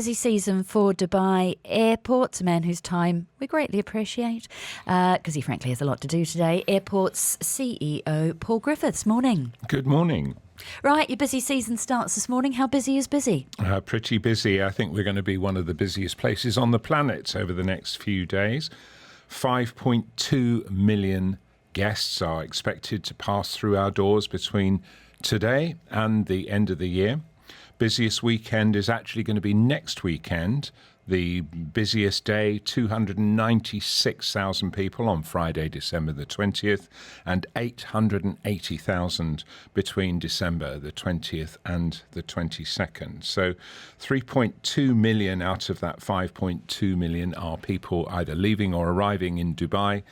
Busy season for Dubai Airports, a man whose time we greatly appreciate because he frankly has a lot to do today. Aiports CEO Paul Griffiths, morning. Good morning. Right, your busy season starts this morning. How busy is busy? Pretty busy. I think we're going to be one of the busiest places on the planet over the next few days. 5.2 million guests are expected to pass through our doors between today and the end of the year. Busiest weekend is actually going to be next weekend. The busiest day, 296,000 people on Friday, December the 20th, and 880,000 between December the 20th and the 22nd. So 3.2 million out of that 5.2 million are people either leaving or arriving in Dubai.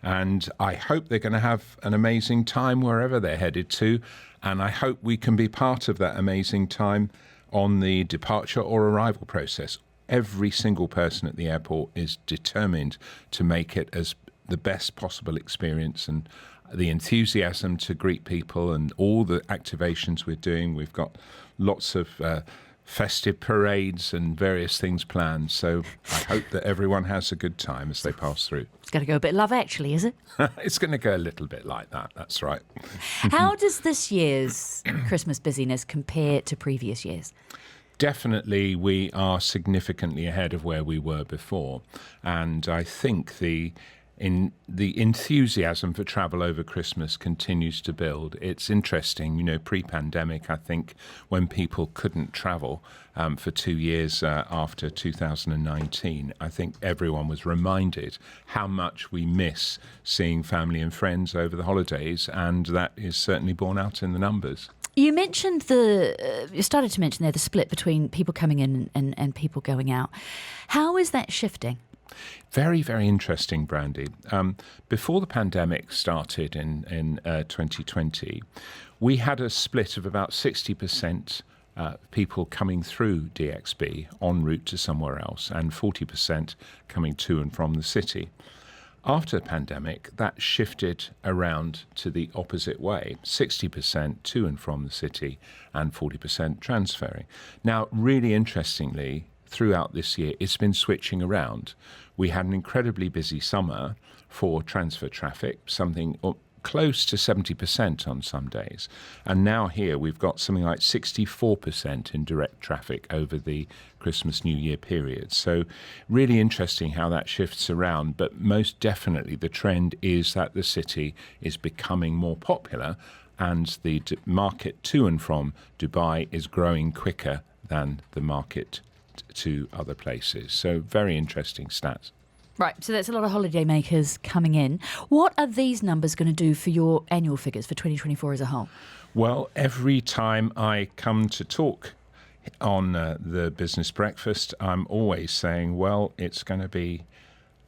And I hope they're going to have an amazing time wherever they're headed to. And I hope we can be part of that amazing time on the departure or arrival process. Every single person at the airport is determined to make it as the best possible experience, and the enthusiasm to greet people and all the activations we're doing. We've got lots of festive parades and various things planned. So I hope that everyone has a good time as they pass through. It's going to go a bit Love Actually, is it? It's going to go a little bit like that. That's right. How does this year's Christmas busyness compare to previous years? Definitely, we are significantly ahead of where we were before. And I think the enthusiasm for travel over Christmas continues to build. It's interesting, pre-pandemic, I think when people couldn't travel for 2 years after 2019, I think everyone was reminded how much we miss seeing family and friends over the holidays, and that is certainly borne out in the numbers. You mentioned you started to mention there the split between people coming in and people going out. How is that shifting? Very, very interesting, Brandy. Before the pandemic started in 2020, we had a split of about 60% people coming through DXB en route to somewhere else and 40% coming to and from the city. After the pandemic, that shifted around to the opposite way, 60% to and from the city and 40% transferring. Now, really interestingly, throughout this year, it's been switching around. We had an incredibly busy summer for transfer traffic, something close to 70% on some days. And now here we've got something like 64% in direct traffic over the Christmas New Year period. So really interesting how that shifts around. But most definitely the trend is that the city is becoming more popular, and the market to and from Dubai is growing quicker than the market to other places. So very interesting stats. Right, so that's a lot of holiday makers coming in. What are these numbers going to do for your annual figures for 2024 as a whole? Well, every time I come to talk on the business breakfast, I'm always saying, well, it's going to be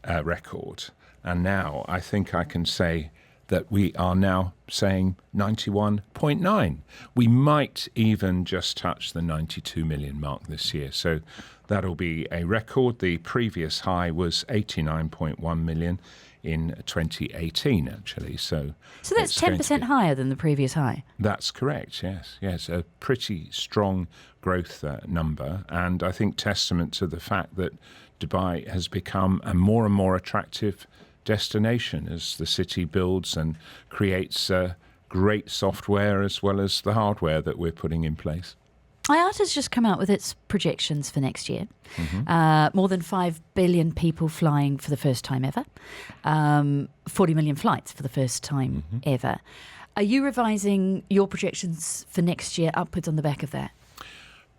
a record. And now I think I can say that we are now saying 91.9. We might even just touch the 92 million mark this year. So that'll be a record. The previous high was 89.1 million in 2018, actually. So that's 10% higher than the previous high? That's correct, yes. Yes, a pretty strong growth number. And I think testament to the fact that Dubai has become a more and more attractive destination as the city builds and creates great software as well as the hardware that we're putting in place. IATA has just come out with its projections for next year. Mm-hmm. More than 5 billion people flying for the first time ever. 40 million flights for the first time ever. Are you revising your projections for next year upwards on the back of that?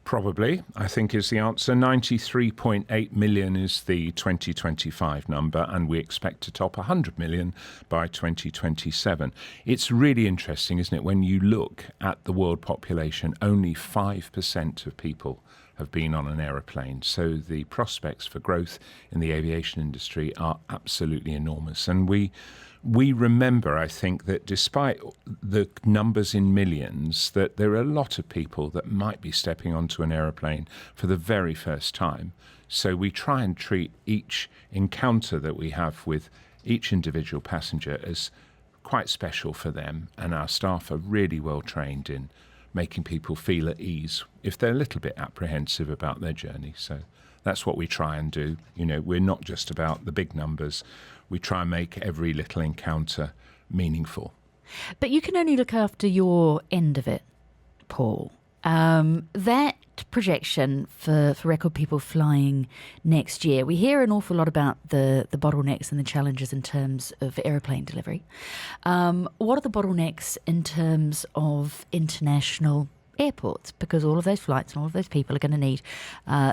Probably, I think is the answer. 93.8 million is the 2025 number, and we expect to top 100 million by 2027. It's really interesting, isn't it? When you look at the world population, only 5% of people have been on an aeroplane. So the prospects for growth in the aviation industry are absolutely enormous. And we remember, I think, that despite the numbers in millions, that there are a lot of people that might be stepping onto an aeroplane for the very first time. So we try and treat each encounter that we have with each individual passenger as quite special for them. And our staff are really well trained in making people feel at ease if they're a little bit apprehensive about their journey. So that's what we try and do. We're not just about the big numbers. We try and make every little encounter meaningful. But you can only look after your end of it, Paul. That projection for record people flying next year, we hear an awful lot about the bottlenecks and the challenges in terms of aeroplane delivery. What are the bottlenecks in terms of international airports? Because all of those flights and all of those people are going to need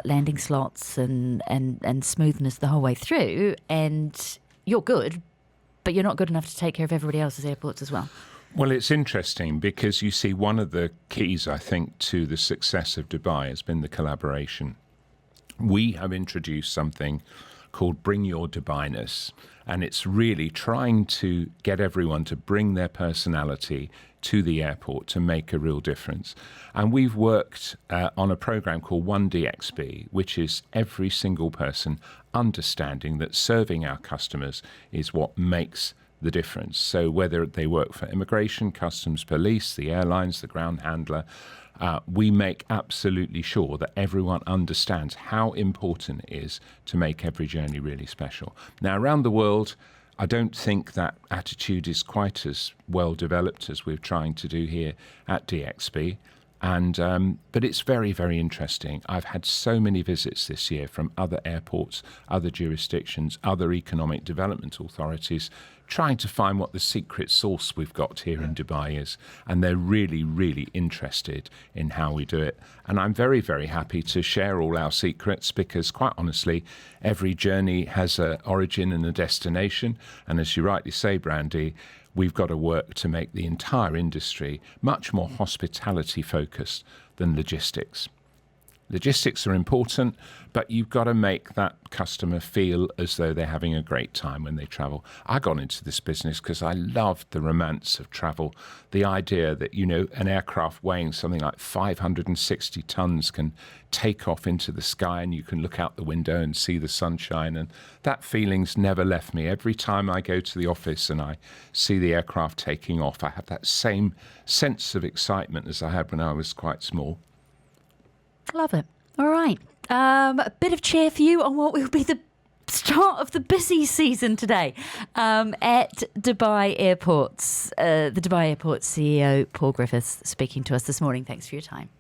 landing slots and smoothness the whole way through. And you're good, but you're not good enough to take care of everybody else's airports as well. Well, it's interesting because you see one of the keys, I think, to the success of Dubai has been the collaboration. We have introduced something called Bring Your Dubai-ness, and it's really trying to get everyone to bring their personality to the airport to make a real difference. And we've worked on a program called 1DXB, which is every single person understanding that serving our customers is what makes the difference. So whether they work for immigration, customs, police, the airlines, the ground handler, we make absolutely sure that everyone understands how important it is to make every journey really special. Now, around the world, I don't think that attitude is quite as well developed as we're trying to do here at DXB. But it's very, very interesting. I've had so many visits this year from other airports, other jurisdictions, other economic development authorities, trying to find what the secret sauce we've got here in Dubai is. And they're really, really interested in how we do it. And I'm very, very happy to share all our secrets because, quite honestly, every journey has an origin and a destination. And as you rightly say, Brandy, we've got to work to make the entire industry much more hospitality focused than logistics. Logistics are important, but you've got to make that customer feel as though they're having a great time when they travel. I got into this business because I loved the romance of travel. The idea that, an aircraft weighing something like 560 tons can take off into the sky and you can look out the window and see the sunshine. And that feeling's never left me. Every time I go to the office and I see the aircraft taking off, I have that same sense of excitement as I had when I was quite small. Love it. All right. A bit of cheer for you on what will be the start of the busy season today at Dubai Airports. The Dubai Airports CEO, Paul Griffiths, speaking to us this morning. Thanks for your time.